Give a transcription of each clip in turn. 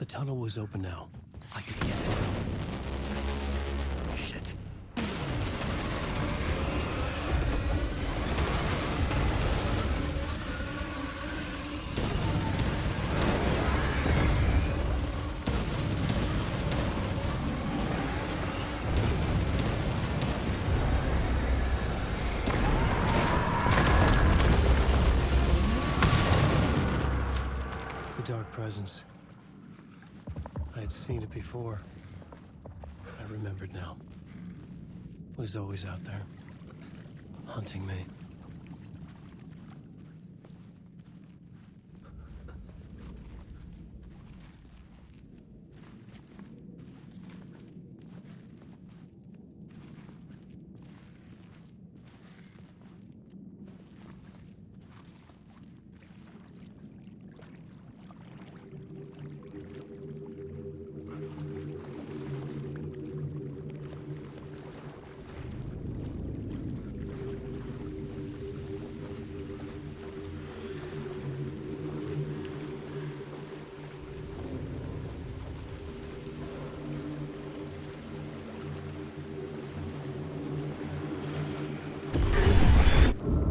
tunnel was open now. I could get it. Shit. The dark presence. I had seen it before. I remembered now. It was always out there, hunting me.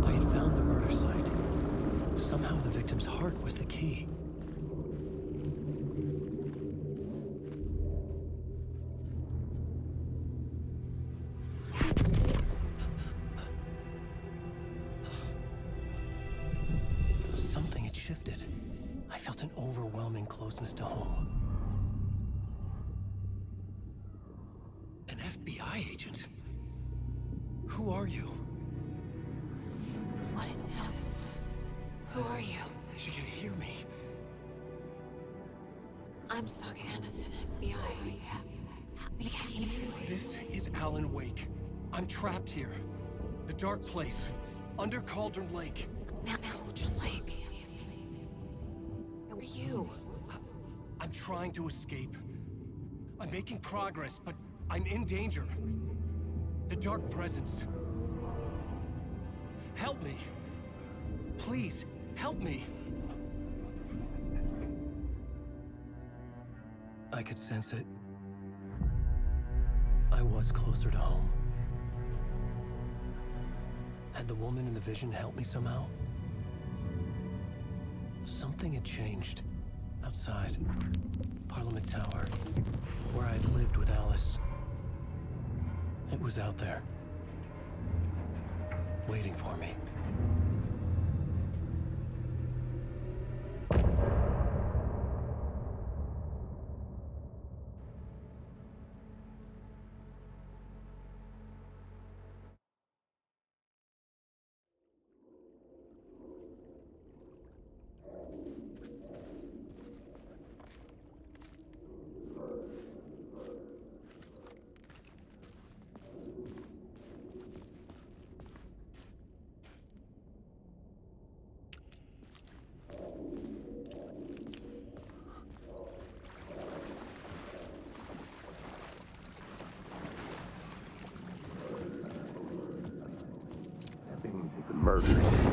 I had found the murder site. Somehow the victim's heart was the key. Something had shifted. I felt an overwhelming closeness to home. An FBI agent? Who are you? What is this? Who are you? She can hear me. I'm Saga Anderson, FBI. This is Alan Wake. I'm trapped here. The dark place. Under Cauldron Lake. Cauldron Lake. Who are you? I'm trying to escape. I'm making progress, but I'm in danger. The dark presence. Help me. Please, help me. I could sense it. I was closer to home. Had the woman in the vision helped me somehow? Something had changed. Outside. Parliament Tower. Where I had lived with Alice. It was out there. Waiting for me.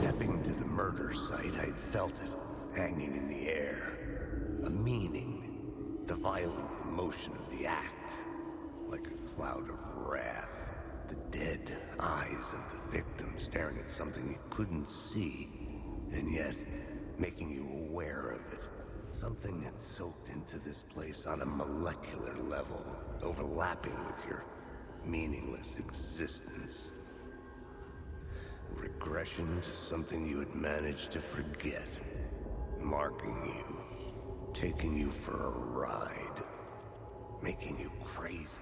Stepping to the murder site, I'd felt it, hanging in the air. A meaning, the violent emotion of the act, like a cloud of wrath. The dead eyes of the victim staring at something you couldn't see, and yet making you aware of it. Something had soaked into this place on a molecular level, overlapping with your meaningless existence. Regression to something you had managed to forget. Marking you. Taking you for a ride. Making you crazier.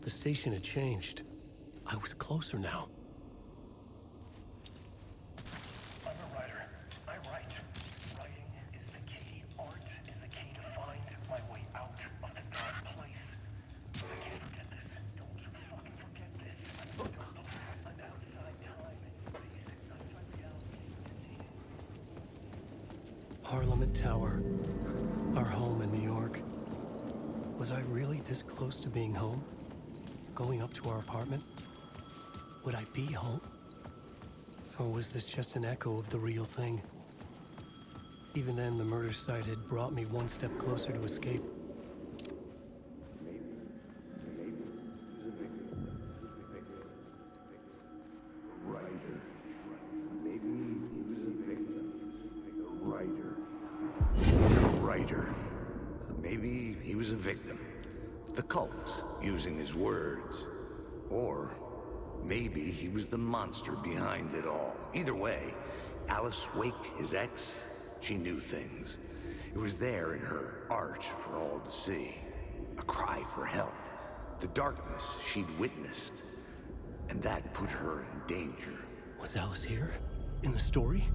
The station had changed. I was closer now. I'm a writer. I write. Writing is the key. Art is the key to find my way out of the dark place. I can't forget this. Don't you fucking forget this. I'm in a dark place. I'm outside time and space. Outside reality. Parliament Tower. Our home in New York. Was I really this close to being home? Going up to our apartment? Would I be home? Or was this just an echo of the real thing? Even then, the murder site had brought me one step closer to escape. Maybe he was a victim. The cult, using his words. Or maybe he was the monster behind it all. Either way, Alice Wake, his ex, she knew things. It was there in her art for all to see. A cry for help. The darkness she'd witnessed. And that put her in danger. Was Alice here? In the story?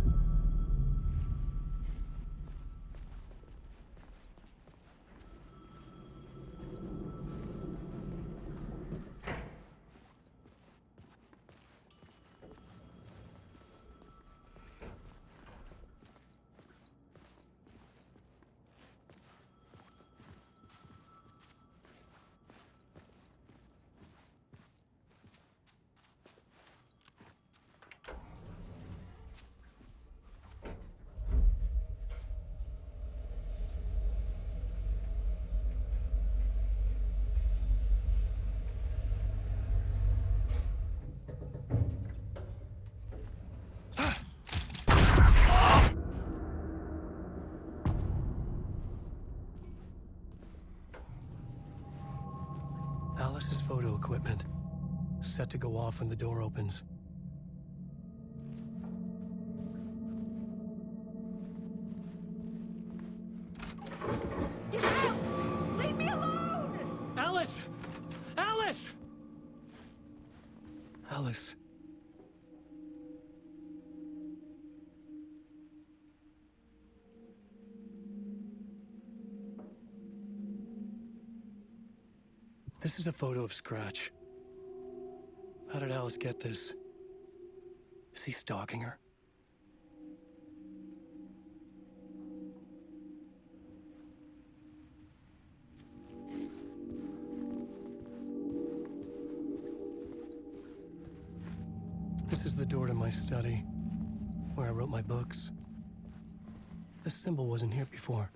Alice's photo equipment. Set to go off when the door opens. Get out! Leave me alone! Alice! Alice! Alice. This is a photo of Scratch. How did Alice get this? Is he stalking her? This is the door to my study, where I wrote my books. This symbol wasn't here before.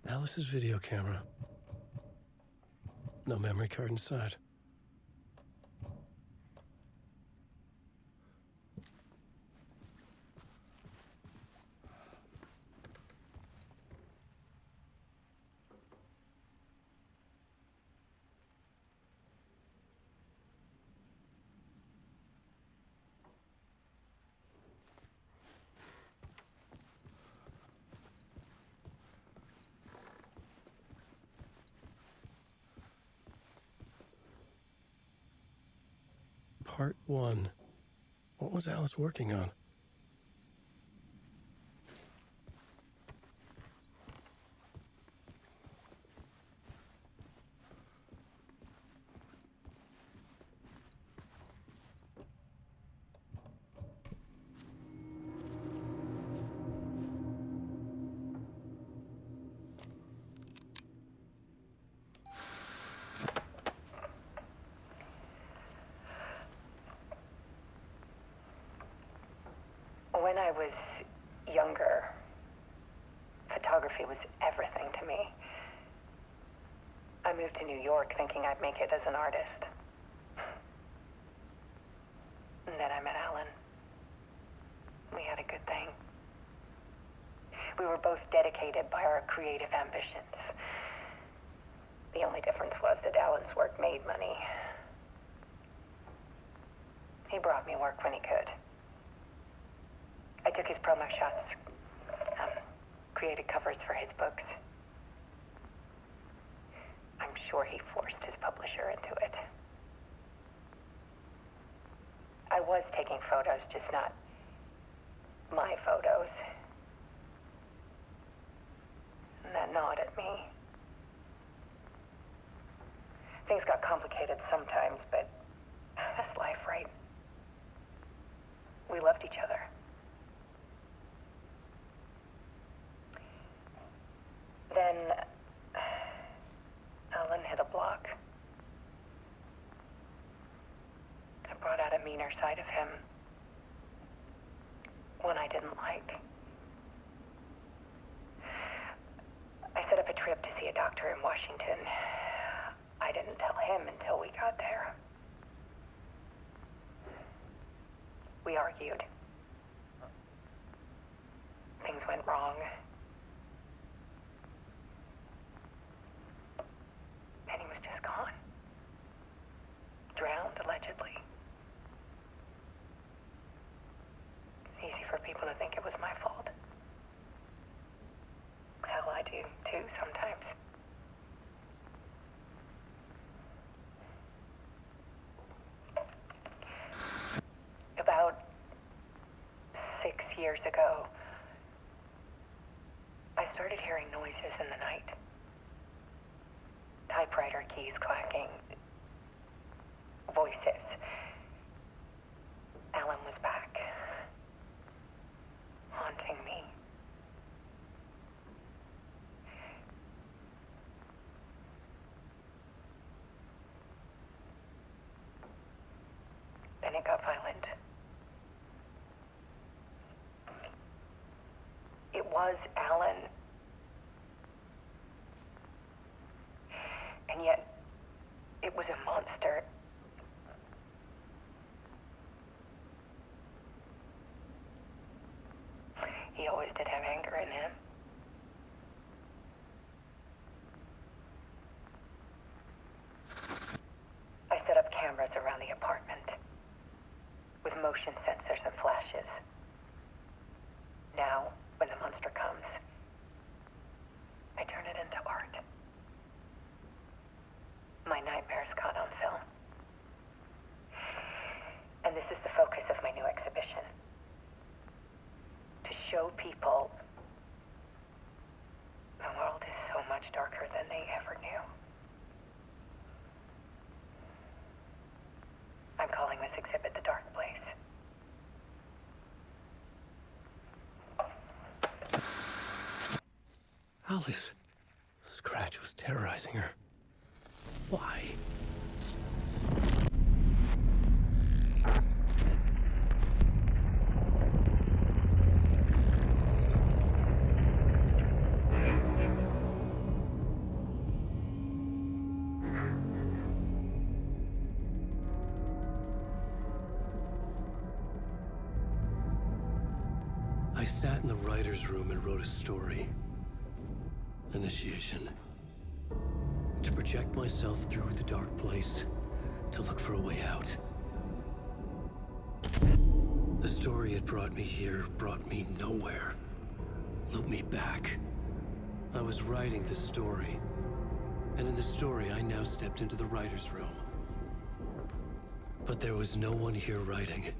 Alice's video camera. No memory card inside. Part 1. What was Alice working on? When I was younger, photography was everything to me. I moved to New York thinking I'd make it as an artist. And then I met Alan. We had a good thing. We were both dedicated by our creative ambitions. The only difference was that Alan's work made money. He brought me work when he could. took his promo shots. Created covers for his books. I'm sure he forced his publisher into it. I was taking photos, just not my photos. And that gnawed at me. Things got complicated sometimes, but that's life, right? We loved each other. Then Alan hit a block. I brought out a meaner side of him. One I didn't like. I set up a trip to see a doctor in Washington. I didn't tell him until we got there. We argued. Things went wrong. And he was just gone. Drowned, allegedly. It's easy for people to think it was my fault. Hell, I do too sometimes. About 6 years ago, I started hearing noises in the night. Typewriter keys clacking. Voices. Alan was back. Haunting me. Then it got violent. It was Alan. And yet, it was a monster. He always did have anger in him. I set up cameras around the apartment with motion sensors and flashes. Now, when the monster comes, I turn it into art. My nightmares caught on film. And this is the focus of my new exhibition. To show people the world is so much darker than they ever knew. I'm calling this exhibit The Dark Place. Alice. Scratch was terrorizing her. Why? I sat in the writer's room and wrote a story. Initiation. To project myself through the dark place, to look for a way out. The story had brought me here, brought me nowhere. Looped me back. I was writing the story. And in the story, I now stepped into the writer's room. But there was no one here writing.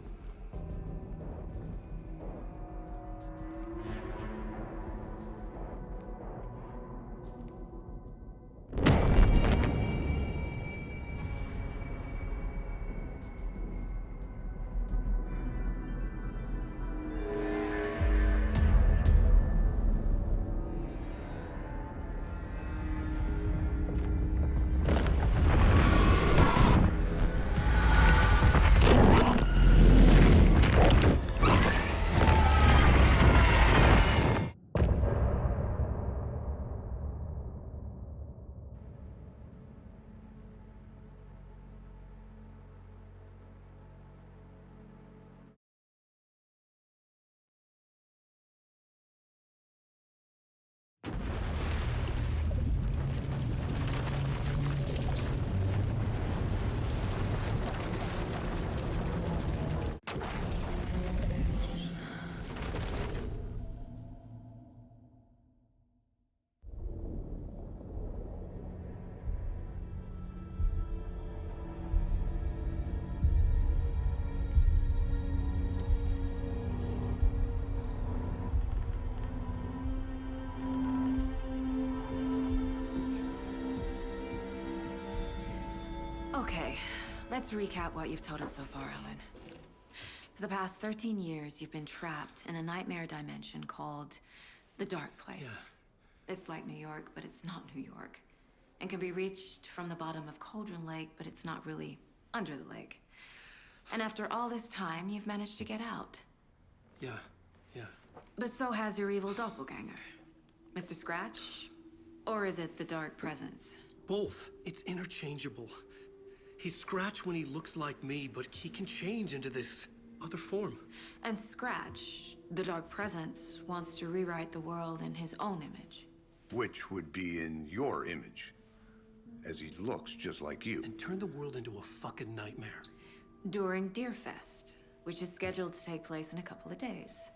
Okay, let's recap what you've told us so far, Alan. For the past 13 years, you've been trapped in a nightmare dimension called the Dark Place. Yeah. It's like New York, but it's not New York. And can be reached from the bottom of Cauldron Lake, but it's not really under the lake. And after all this time, you've managed to get out. Yeah. But so has your evil doppelganger. Mr. Scratch? Or is it the Dark Presence? Both. It's interchangeable. He's Scratch when he looks like me, but he can change into this other form. And Scratch, the Dark Presence, wants to rewrite the world in his own image. Which would be in your image, as he looks just like you. And turn the world into a fucking nightmare. During Deerfest, which is scheduled to take place in a couple of days.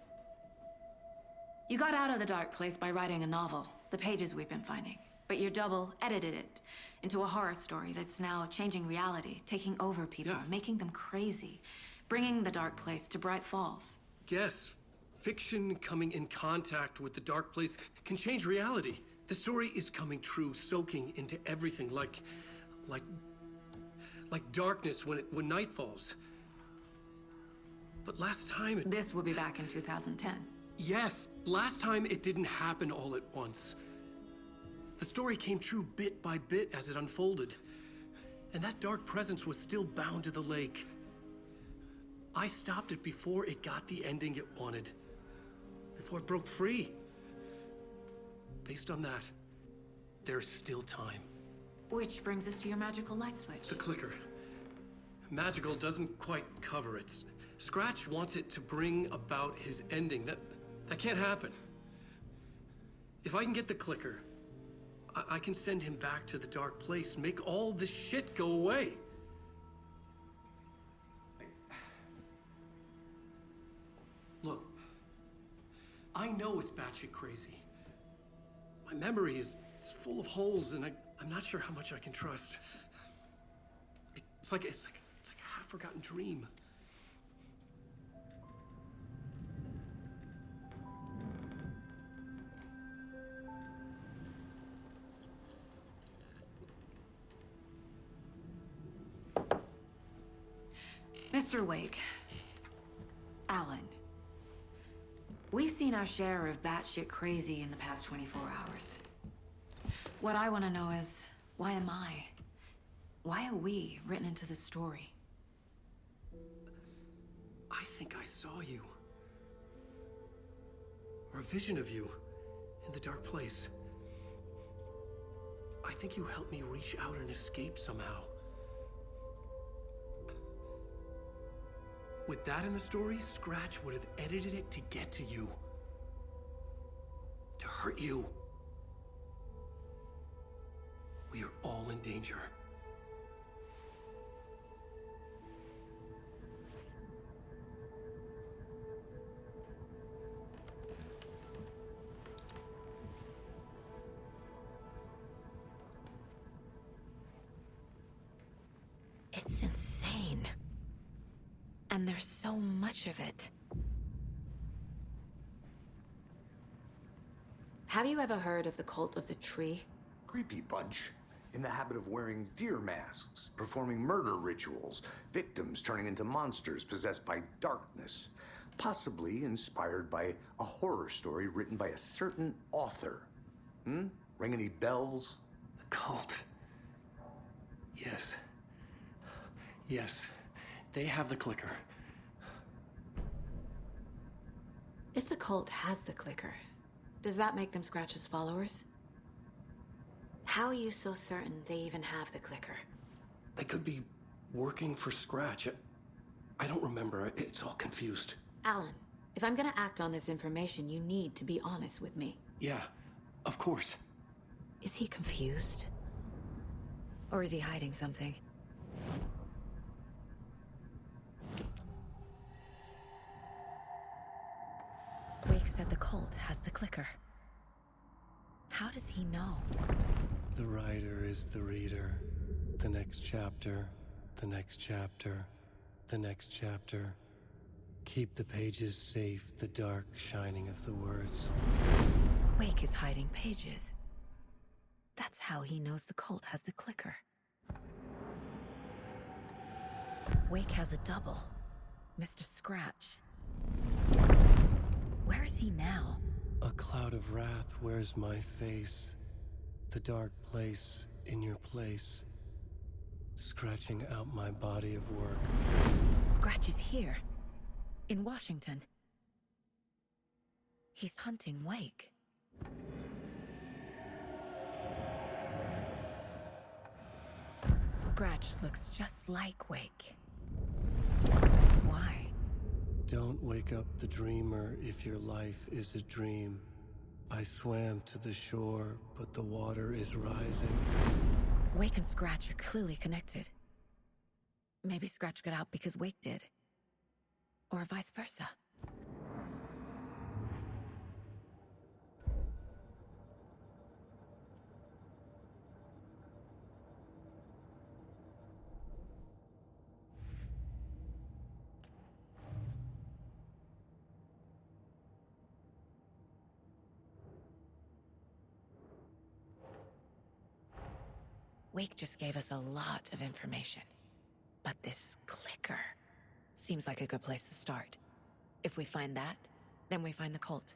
You got out of the Dark Place by writing a novel, the pages we've been finding. But your double edited it into a horror story that's now changing reality, taking over people, making them crazy, bringing the Dark Place to Bright Falls. Yes, fiction coming in contact with the Dark Place can change reality. The story is coming true, soaking into everything like darkness when night falls. But last time This will be back in 2010. Yes, last time it didn't happen all at once. The story came true bit by bit as it unfolded. And that dark presence was still bound to the lake. I stopped it before it got the ending it wanted. Before it broke free. Based on that, there's still time. Which brings us to your magical light switch. The clicker. Magical doesn't quite cover it. Scratch wants it to bring about his ending. That can't happen. If I can get the clicker, I can send him back to the Dark Place, make all this shit go away. Look, I know it's batshit crazy. My memory is full of holes, and I'm not sure how much I can trust. It's like a half-forgotten dream. Mr. Wake, Alan, we've seen our share of batshit crazy in the past 24 hours. What I want to know is, why am I? Why are we written into the story? I think I saw you. Or a vision of you in the Dark Place. I think you helped me reach out and escape somehow. With that in the story, Scratch would have edited it to get to you. To hurt you. We are all in danger. It's insane. And there's so much of it. Have you ever heard of the Cult of the Tree? Creepy bunch. In the habit of wearing deer masks, performing murder rituals, victims turning into monsters possessed by darkness. Possibly inspired by a horror story written by a certain author. Ring any bells? The cult. Yes. Yes. They have the clicker. If the cult has the clicker, does that make them Scratch's followers? How are you so certain they even have the clicker? They could be working for Scratch. I don't remember. It's all confused. Alan, if I'm gonna act on this information, you need to be honest with me. Yeah, of course. Is he confused? Or is he hiding something? Wake said the cult has the clicker. How does he know? The writer is the reader. The next chapter, the next chapter, the next chapter. Keep the pages safe, the dark shining of the words. Wake is hiding pages. That's how he knows the cult has the clicker. Wake has a double. Mr. Scratch. Where is he now? A cloud of wrath wears my face. The dark place in your place. Scratching out my body of work. Scratch is here. In Washington. He's hunting Wake. Scratch looks just like Wake. Why? Don't wake up the dreamer if your life is a dream. I swam to the shore, but the water is rising. Wake and Scratch are clearly connected. Maybe Scratch got out because Wake did. Or vice versa. Wake just gave us a lot of information. But this clicker seems like a good place to start. If we find that, then we find the cult.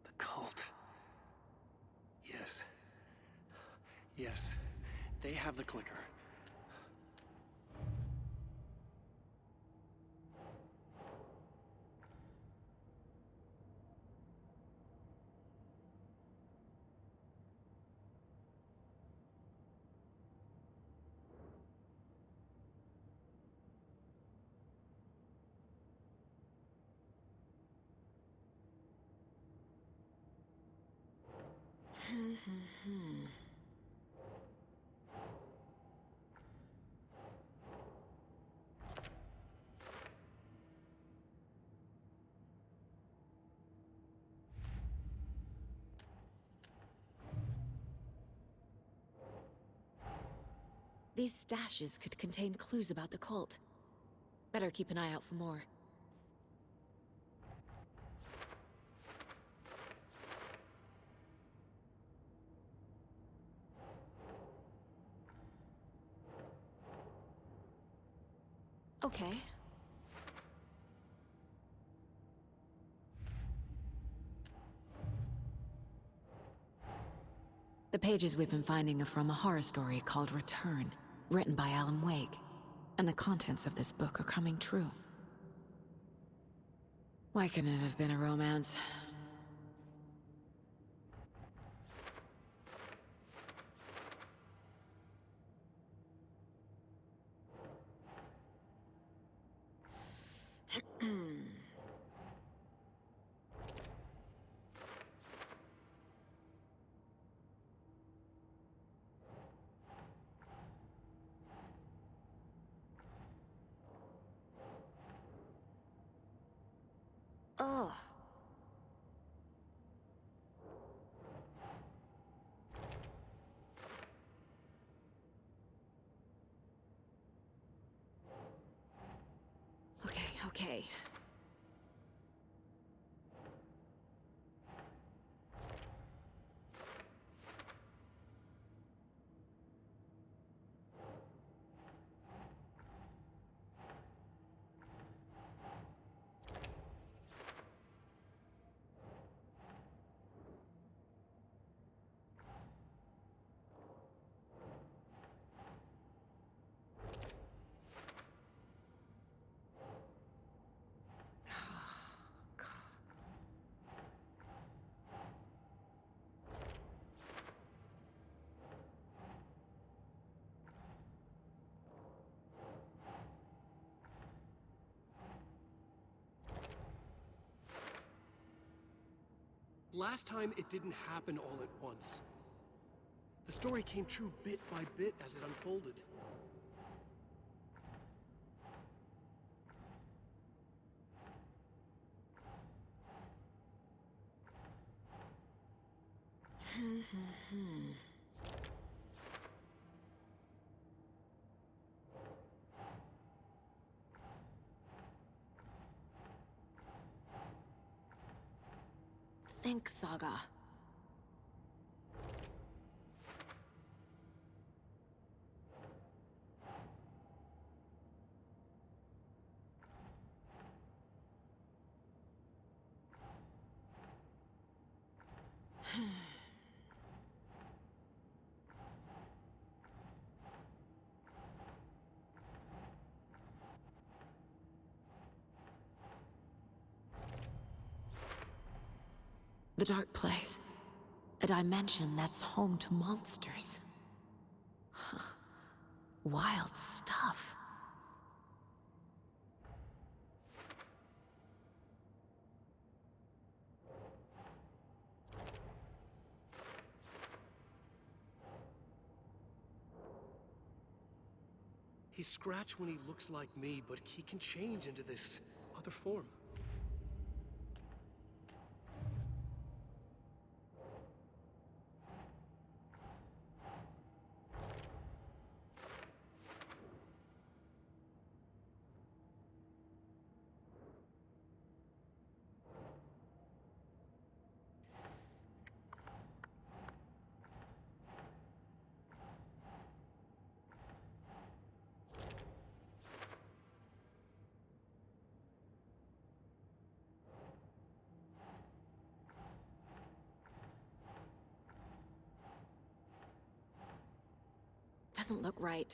The cult. Yes. Yes. They have the clicker. These stashes could contain clues about the cult. Better keep an eye out for more. Okay. The pages we've been finding are from a horror story called Return, written by Alan Wake. And the contents of this book are coming true. Why couldn't it have been a romance? Oh. Okay. Last time, it didn't happen all at once. The story came true bit by bit as it unfolded. think, Saga? The Dark Place. A dimension that's home to monsters. Huh. Wild stuff. He's Scratch when he looks like me, but he can change into this other form. Doesn't look right.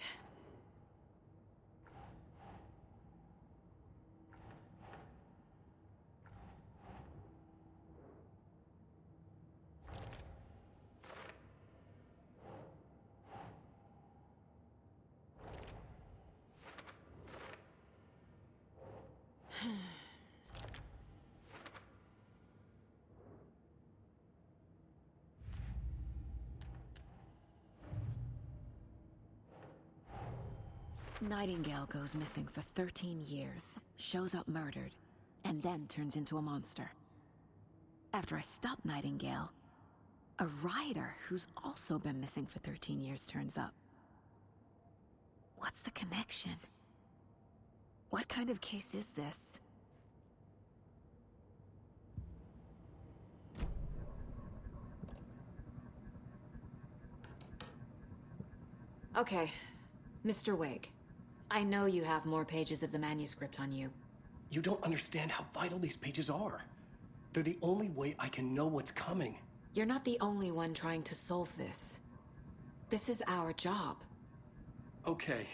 Nightingale goes missing for 13 years, shows up murdered, and then turns into a monster. After I stop Nightingale, a rider who's also been missing for 13 years turns up. What's the connection? What kind of case is this? Okay, Mr. Wake. I know you have more pages of the manuscript on you. You don't understand how vital these pages are. They're the only way I can know what's coming. You're not the only one trying to solve this. This is our job. Okay.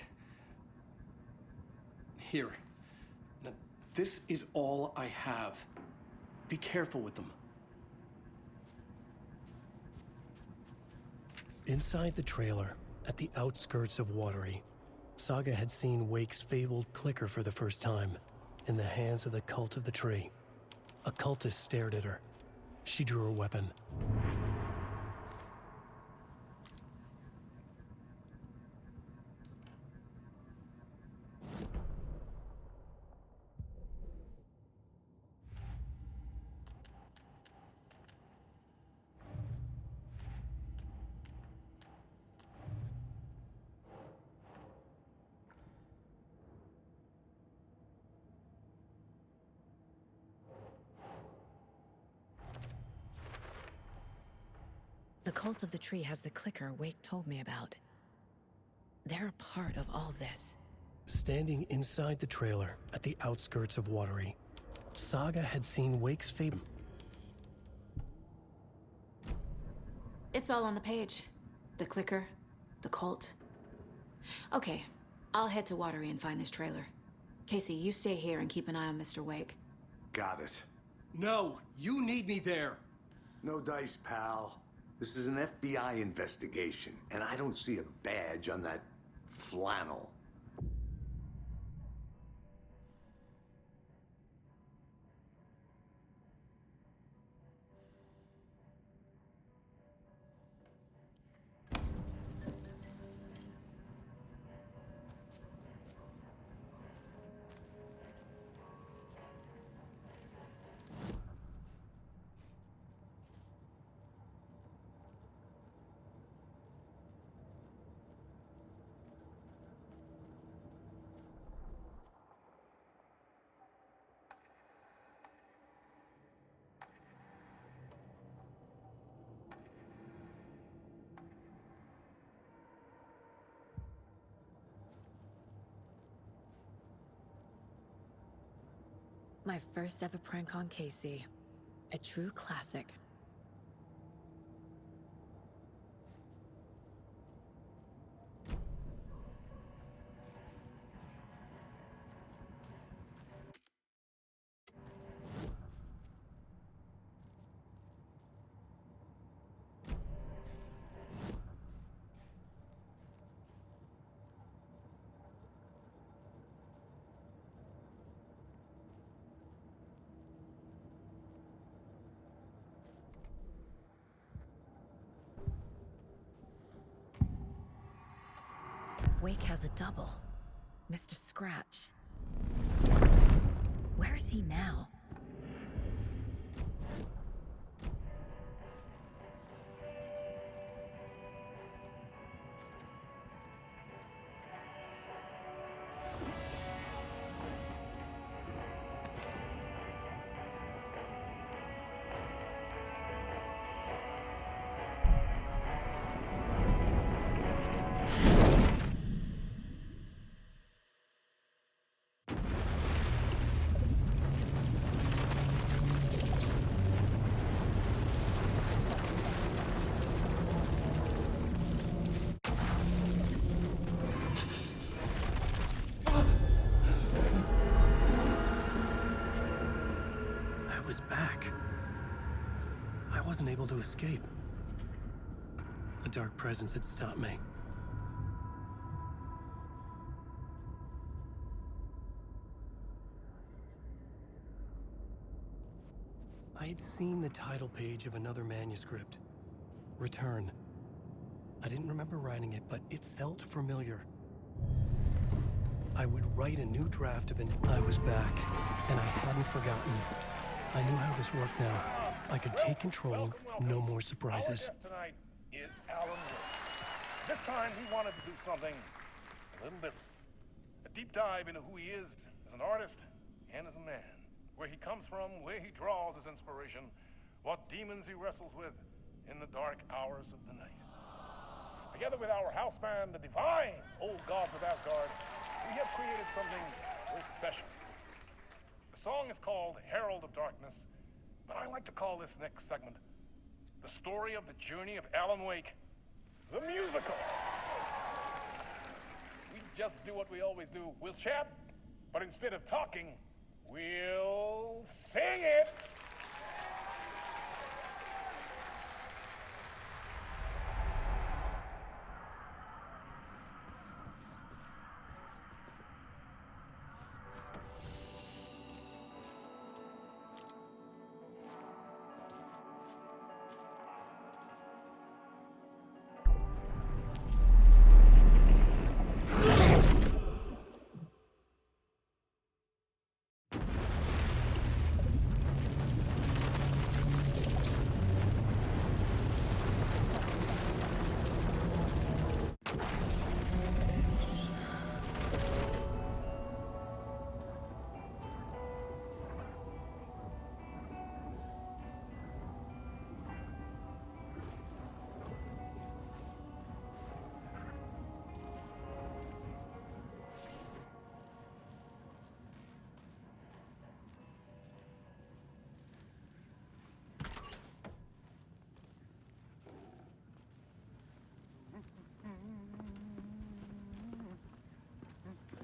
Here. Now, this is all I have. Be careful with them. Inside the trailer, at the outskirts of Watery, Saga had seen Wake's fabled clicker for the first time, in the hands of the Cult of the Tree. A cultist stared at her. She drew her weapon. The Cult of the Tree has the clicker Wake told me about. They're a part of all this. Standing inside the trailer at the outskirts of Watery, Saga had seen Wake's fable. It's all on the page. The clicker, the cult. Okay, I'll head to Watery and find this trailer. Casey, you stay here and keep an eye on Mr. Wake. Got it. No, you need me there. No dice, pal. This is an FBI investigation, and I don't see a badge on that flannel. My first ever prank on Casey. A true classic. Wake has a double. Mr. Scratch. Where is he now? I was back. I wasn't able to escape. The dark presence had stopped me. I had seen the title page of another manuscript. Return. I didn't remember writing it, but it felt familiar. I would write a new draft of it. I was back, and I hadn't forgotten. I knew how this worked now. I could take control, no more surprises. Our guest tonight is Alan Wake. This time he wanted to do something a little different. A deep dive into who he is as an artist and as a man. Where he comes from, where he draws his inspiration, what demons he wrestles with in the dark hours of the night. Together with our house band, the divine Old Gods of Asgard, we have created something very special. The song is called Herald of Darkness, but I like to call this next segment the story of the journey of Alan Wake, the musical. We just do what we always do. We'll chat, but instead of talking, we'll sing it.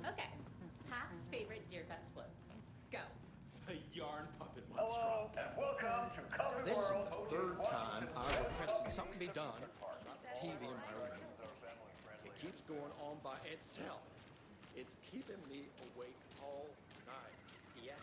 Okay, past favorite Deerfest floats. Go. The yarn puppet Hello, monstrosity. and welcome to Comic This is World. the third time I've requested something be done about the TV in my room. It keeps going on by itself. It's keeping me awake all night. Yes,